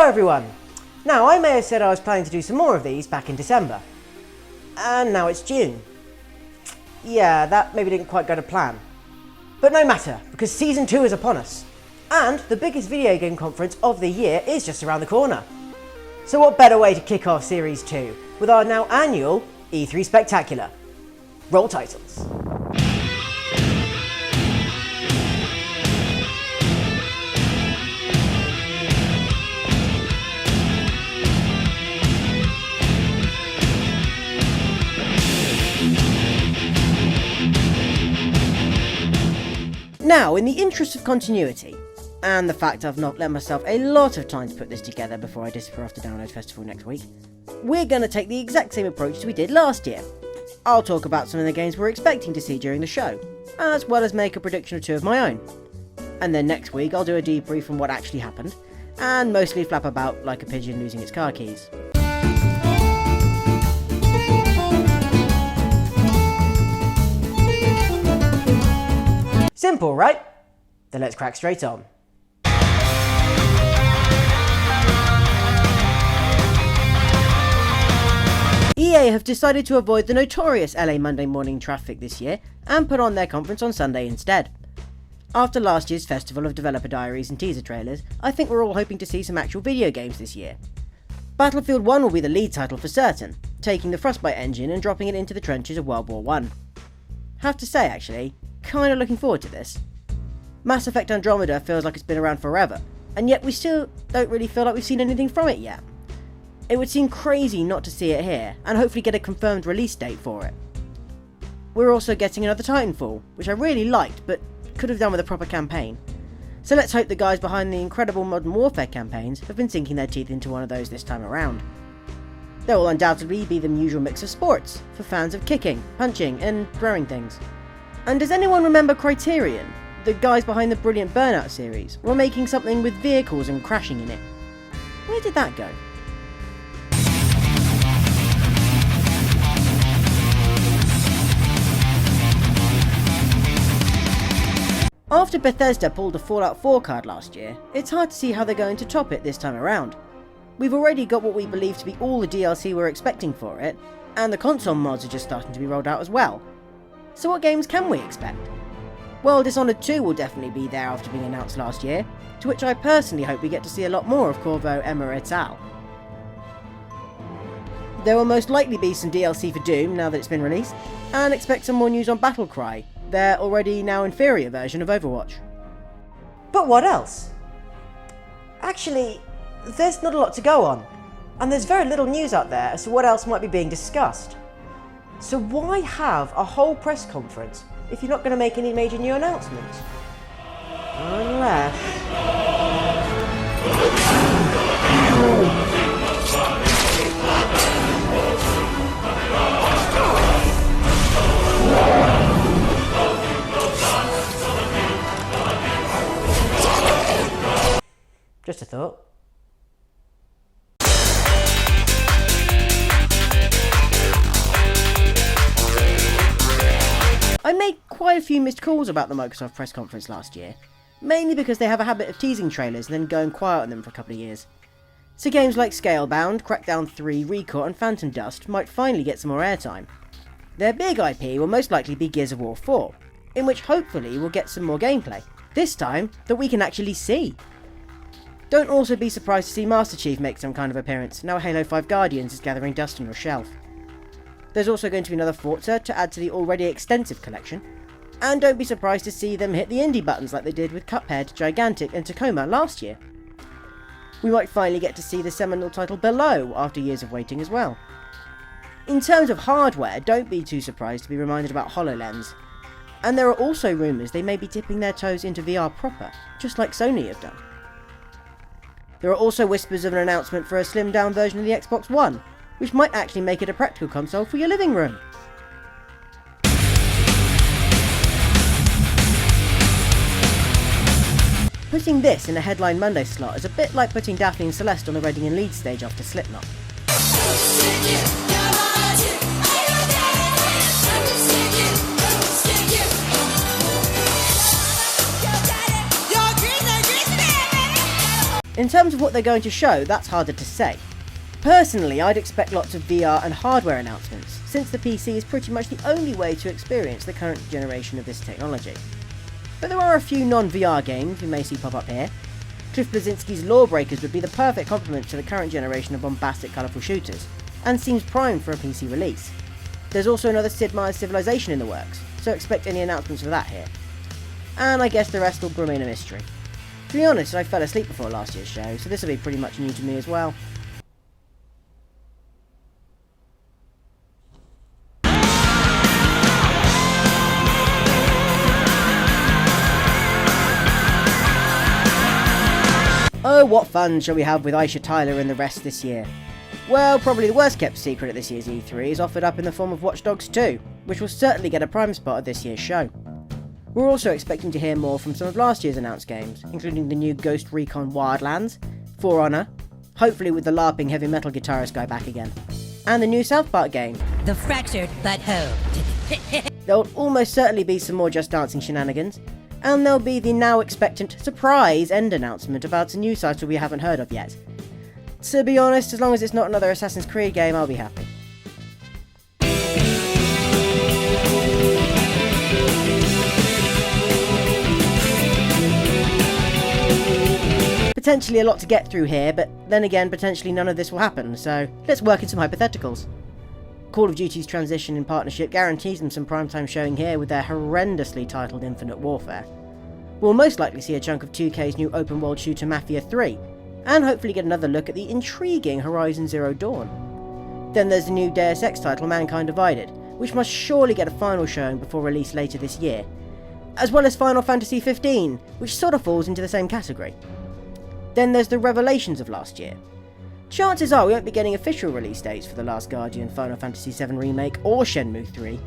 Hello everyone! Now I may have said I was planning to do some more of these back in December. And now it's June. Yeah, that maybe didn't quite go to plan. But no matter, because Season 2 is upon us. And the biggest video game conference of the year is just around the corner. So what better way to kick off Series 2 with our now annual E3 Spectacular. Roll titles. Now, in the interest of continuity, and the fact I've not let myself a lot of time to put this together before I disappear off to Download Festival next week, we're going to take the exact same approach as we did last year. I'll talk about some of the games we're expecting to see during the show, as well as make a prediction or two of my own. And then next week I'll do a debrief on what actually happened, and mostly flap about like a pigeon losing its car keys. Simple, right? Then let's crack straight on. EA have decided to avoid the notorious LA Monday morning traffic this year and put on their conference on Sunday instead. After last year's festival of developer diaries and teaser trailers, I think we're all hoping to see some actual video games this year. Battlefield 1 will be the lead title for certain, taking the Frostbite engine and dropping it into the trenches of World War I. Have to say actually, kinda looking forward to this. Mass Effect Andromeda feels like it's been around forever, and yet we still don't really feel like we've seen anything from it yet. It would seem crazy not to see it here, and hopefully get a confirmed release date for it. We're also getting another Titanfall, which I really liked, but could have done with a proper campaign. So let's hope the guys behind the incredible Modern Warfare campaigns have been sinking their teeth into one of those this time around. There will undoubtedly be the usual mix of sports, for fans of kicking, punching, and throwing things. And does anyone remember Criterion? The guys behind the brilliant Burnout series were making something with vehicles and crashing in it. Where did that go? After Bethesda pulled a Fallout 4 card last year, it's hard to see how they're going to top it this time around. We've already got what we believe to be all the DLC we're expecting for it, and the console mods are just starting to be rolled out as well. So what games can we expect? Well, Dishonored 2 will definitely be there after being announced last year, to which I personally hope we get to see a lot more of Corvo, Emma et al. There will most likely be some DLC for Doom now that it's been released, and expect some more news on Battlecry, their already now inferior version of Overwatch. But what else? Actually, there's not a lot to go on, and there's very little news out there as to what else might be being discussed. So why have a whole press conference if you're not going to make any major new announcements? Unless... Just a thought. I made quite a few missed calls about the Microsoft press conference last year, mainly because they have a habit of teasing trailers and then going quiet on them for a couple of years. So games like Scalebound, Crackdown 3, Recore and Phantom Dust might finally get some more airtime. Their big IP will most likely be Gears of War 4, in which hopefully we'll get some more gameplay, this time that we can actually see. Don't also be surprised to see Master Chief make some kind of appearance, now Halo 5 Guardians is gathering dust on your shelf. There's also going to be another Forza to add to the already extensive collection, and don't be surprised to see them hit the indie buttons like they did with Cuphead, Gigantic and Tacoma last year. We might finally get to see the seminal title Below after years of waiting as well. In terms of hardware, don't be too surprised to be reminded about HoloLens. And there are also rumours they may be dipping their toes into VR proper, just like Sony have done. There are also whispers of an announcement for a slimmed down version of the Xbox One, which might actually make it a practical console for your living room. Putting this in a Headline Monday slot is a bit like putting Daphne and Celeste on the Reading and Leeds stage after Slipknot. In terms of what they're going to show, that's harder to say. Personally, I'd expect lots of VR and hardware announcements, since the PC is pretty much the only way to experience the current generation of this technology. But there are a few non-VR games we may see pop up here. Cliff Bleszinski's Lawbreakers would be the perfect complement to the current generation of bombastic, colourful shooters, and seems primed for a PC release. There's also another Sid Meier's Civilization in the works, so expect any announcements for that here. And I guess the rest will remain a mystery. To be honest, I fell asleep before last year's show, so this will be pretty much new to me as well. Oh, what fun shall we have with Aisha Tyler and the rest this year? Well, probably the worst kept secret at this year's E3 is offered up in the form of Watch Dogs 2, which will certainly get a prime spot at this year's show. We're also expecting to hear more from some of last year's announced games, including the new Ghost Recon Wildlands, For Honor, hopefully with the LARPing heavy metal guitarist guy back again, and the new South Park game, The Fractured But Whole. There'll almost certainly be some more Just Dancing shenanigans, and there'll be the now expectant surprise end announcement about a new title we haven't heard of yet. To be honest, as long as it's not another Assassin's Creed game, I'll be happy. Potentially a lot to get through here, but then again, potentially none of this will happen, so let's work in some hypotheticals. Call of Duty's transition in partnership guarantees them some primetime showing here with their horrendously titled Infinite Warfare. We'll most likely see a chunk of 2K's new open world shooter Mafia 3, and hopefully get another look at the intriguing Horizon Zero Dawn. Then there's the new Deus Ex title Mankind Divided, which must surely get a final showing before release later this year, as well as Final Fantasy XV, which sort of falls into the same category. Then there's the revelations of last year. Chances are we won't be getting official release dates for The Last Guardian, Final Fantasy VII Remake, or Shenmue 3.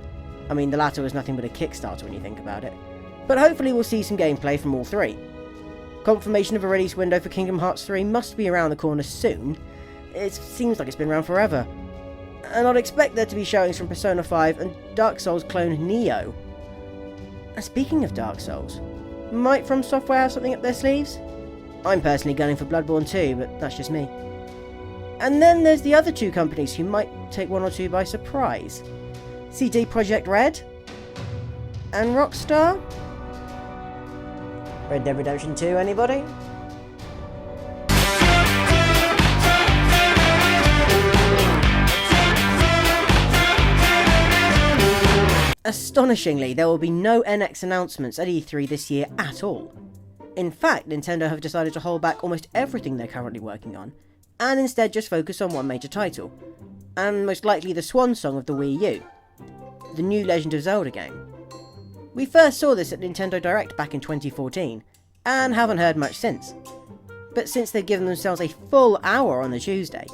I mean, the latter was nothing but a Kickstarter when you think about it. But hopefully we'll see some gameplay from all three. Confirmation of a release window for Kingdom Hearts 3 must be around the corner soon. It seems like it's been around forever. And I'd expect there to be showings from Persona 5 and Dark Souls clone Neo. And speaking of Dark Souls, might From Software have something up their sleeves? I'm personally gunning for Bloodborne 2, but that's just me. And then there's the other two companies who might take one or two by surprise. CD Projekt Red and Rockstar? Red Dead Redemption 2, anybody? Astonishingly, there will be no NX announcements at E3 this year at all. In fact, Nintendo have decided to hold back almost everything they're currently working on, and instead just focus on one major title, and most likely the swan song of the Wii U, the new Legend of Zelda game. We first saw this at Nintendo Direct back in 2014, and haven't heard much since. But since they've given themselves a full hour on the Tuesday,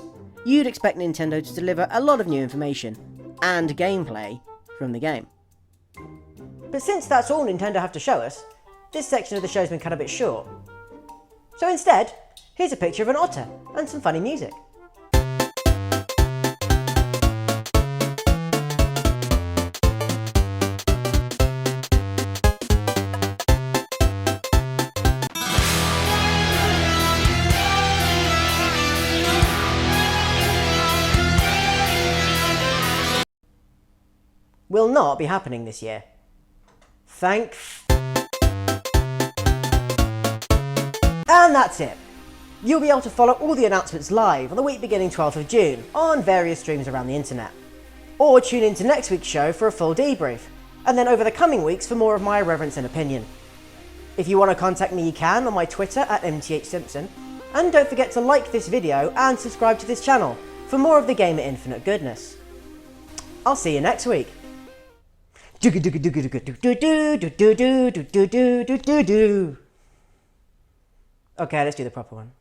you'd expect Nintendo to deliver a lot of new information, and gameplay, from the game. But since that's all Nintendo have to show us, this section of the show's been cut a bit short. So instead, here's a picture of an otter, and some funny music. Will not be happening this year. And that's it. You'll be able to follow all the announcements live on the week beginning 12th of June on various streams around the internet. Or tune in to next week's show for a full debrief, and then over the coming weeks for more of my irreverence and opinion. If you want to contact me, you can on my Twitter at MTHSimpson, and don't forget to like this video and subscribe to this channel for more of the Gamer Infinite goodness. I'll see you next week. Okay, let's do the proper one.